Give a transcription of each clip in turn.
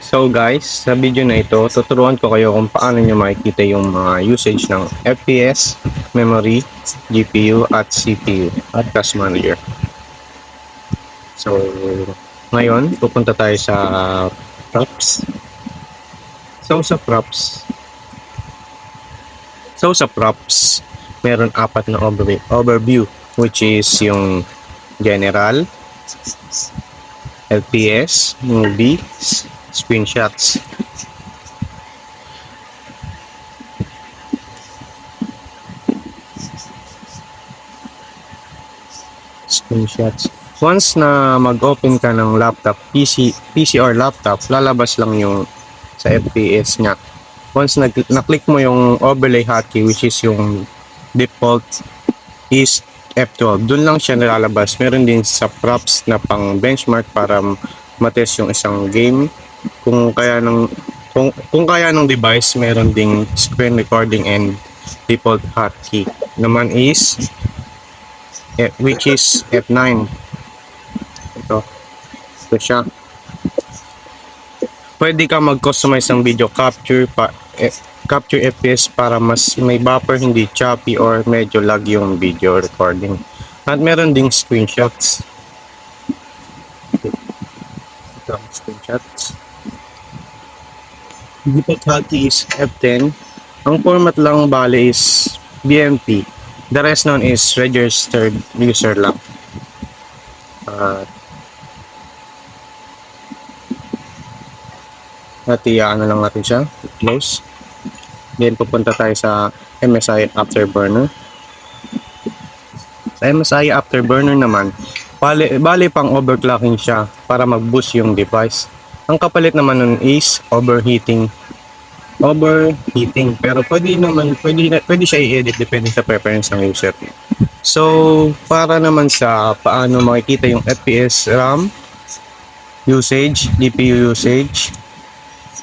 So guys, sa video na ito, tuturuan ko kayo kung paano nyo makikita yung mga usage ng FPS, memory, GPU, at CPU, at Task Manager. So, ngayon, pupunta tayo sa props. So, sa props, meron apat na overview, which is yung general, FPS, movie, screenshots. Once na mag-open ka ng laptop, PC or laptop, lalabas lang yung sa FPS niya. Once na-click mo yung overlay hotkey, which is yung default is F12, dun lang siya nalalabas. Meron din sa props na pang benchmark para matest yung isang game. Kung kaya ng device, meron ding screen recording and default hotkey. Naman is which is F9. Ito siya. Pwede ka mag-customize ng video capture FPS para mas may buffer, hindi choppy or medyo lag yung video recording. At meron ding screenshots. Ito, screenshots. Default hotkey is F10. Ang format lang bale is BMP. The rest known is registered user lang. At ano lang natin siya, close. Then pupunta tayo sa MSI Afterburner. Sa MSI Afterburner naman, bali pang overclocking siya para mag-boost yung device. Ang kapalit naman nun is overheating, pero pwede siya i-edit depende sa preference ng user. So, para naman sa paano makikita yung FPS, RAM usage, GPU usage,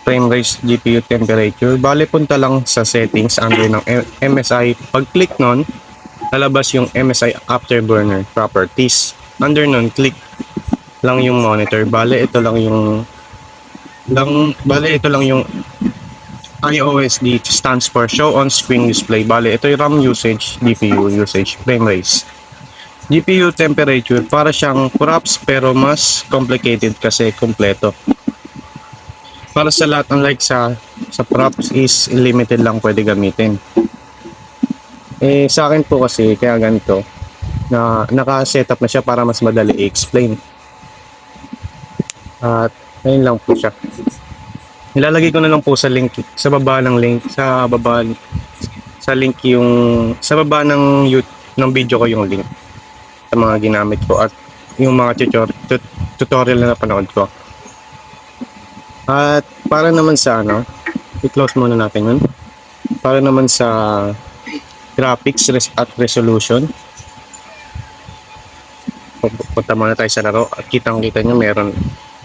frame rate, GPU temperature, bale punta lang sa settings under ng MSI. Pag-click nun, lalabas yung MSI Afterburner properties. Under nun, click lang yung monitor. Bale ito lang yung IOSD, stands for show on screen display. Bale ito yung RAM usage, GPU usage, frame rate. GPU temperature, para siyang props pero mas complicated kasi kompleto. Para sa lahat, unlike sa props is limited lang pwede gamitin. Sa akin po kasi kaya ganito, na naka-setup na siya para mas madali i-explain. At ayun lang po siya. Ilalagay ko na lang po sa link, sa baba ng link, sa baba ng video ko yung link sa mga ginamit ko at yung mga tutorial na napanood ko. At para naman sa i-close muna natin yun. Para naman sa graphics at resolution, punta muna tayo sa laro at kitang-kita nyo meron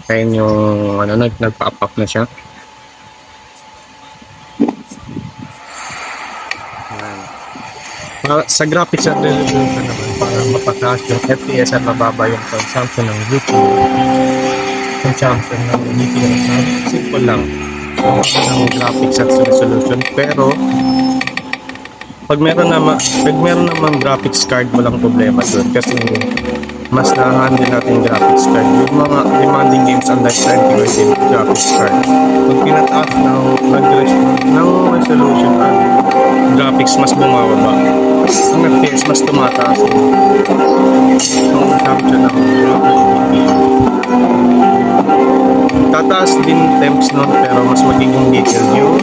ayun yung nagpa-up na siya. Sa graphics at resolution naman, para mapataas yung FPS at mababa yung consumption ng GPU, simple lang ng graphics at resolution. Pero pag meron naman graphics card, walang problema doon kasi mas na-handle natin yung graphics card. Yung mga demanding games unlike sa integrated graphics card, pag pinataas ng resolution at graphics, mas bumababa. Ang FPS mas tumataas ang consumption ng tataas din temps nun, pero mas magiging detailed yung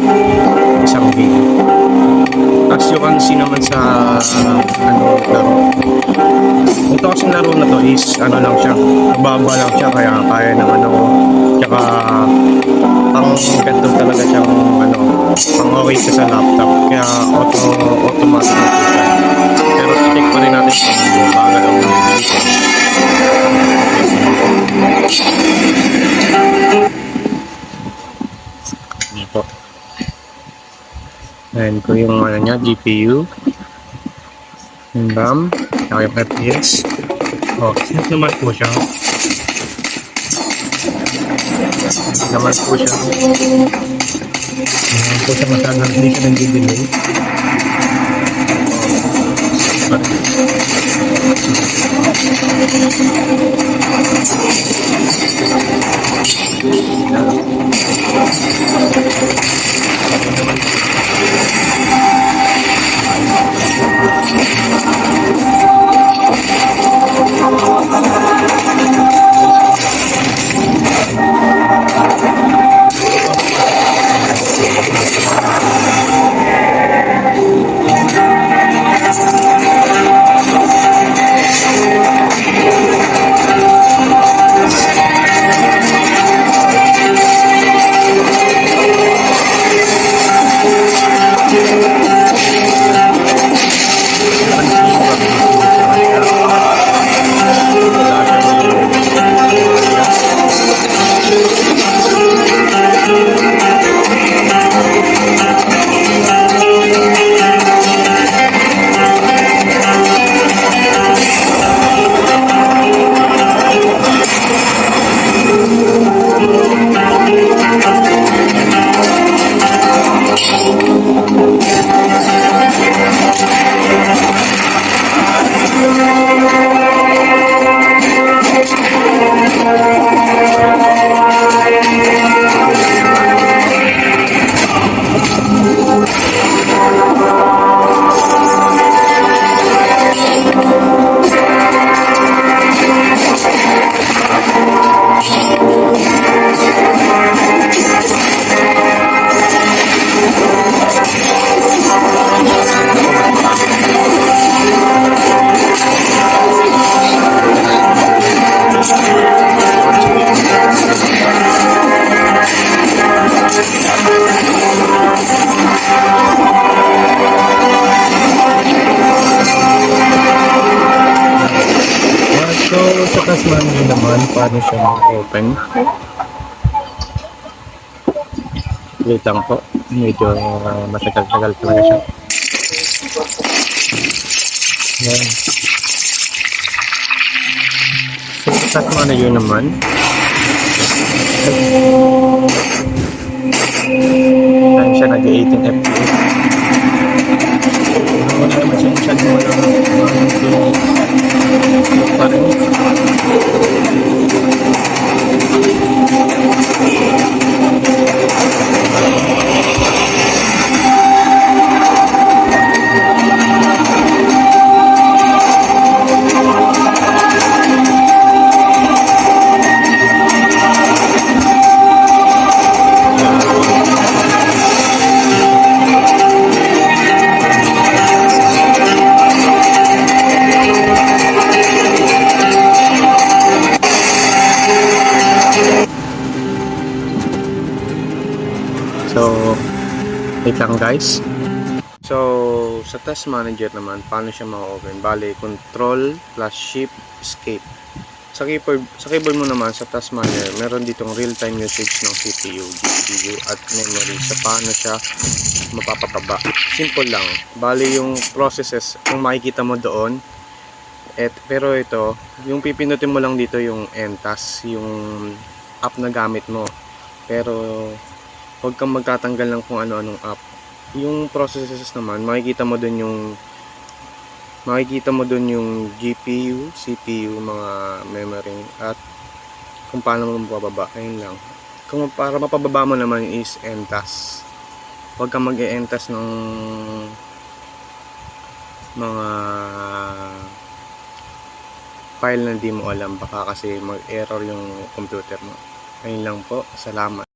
isang game. As you can see naman sa laro, ito kasing laro na to is lang siya, baba lang siya, kaya kaya ng tsaka ang ganda talaga siyang pang okay siya sa laptop, kaya automatic na siya. Pero check pa rin natin kung bagal ang dito. Ayan ko yung GPU, yung RAM, yung FPS. Set naman po siya. naman po siya. Naman po siya masyadong hindi siya nag-delay. So, sa task manager naman, paano siya mag-open? Wait lang po. Medyo matagal-tagal talaga siya. Yan. So, sa task manager naman, dahil siya nag-18 FPS. Wala naman siya masyadong pa rin. So, wait lang guys. So, sa task manager naman, paano siya ma-open? Bale, control plus shift escape. Sa keyboard mo naman, sa task manager, meron ditong real-time usage ng CPU, GPU, at memory. Sa paano siya mapapababa. Simple lang. Bale, yung processes, kung makikita mo doon, pero ito, yung pipinutin mo lang dito yung NTAS, yung app na gamit mo. Pero, huwag kang magtatanggal ng kung ano-anong app. Yung processes naman, makikita mo dun yung GPU, CPU, mga memory, at kung paano mo mapababa. Ayun lang. Kung para mapababa mo naman is NTAS. Huwag kang mag-e-NTAS ng mga file na di mo alam, baka kasi mag-error yung computer mo. Ayun lang po. Salamat.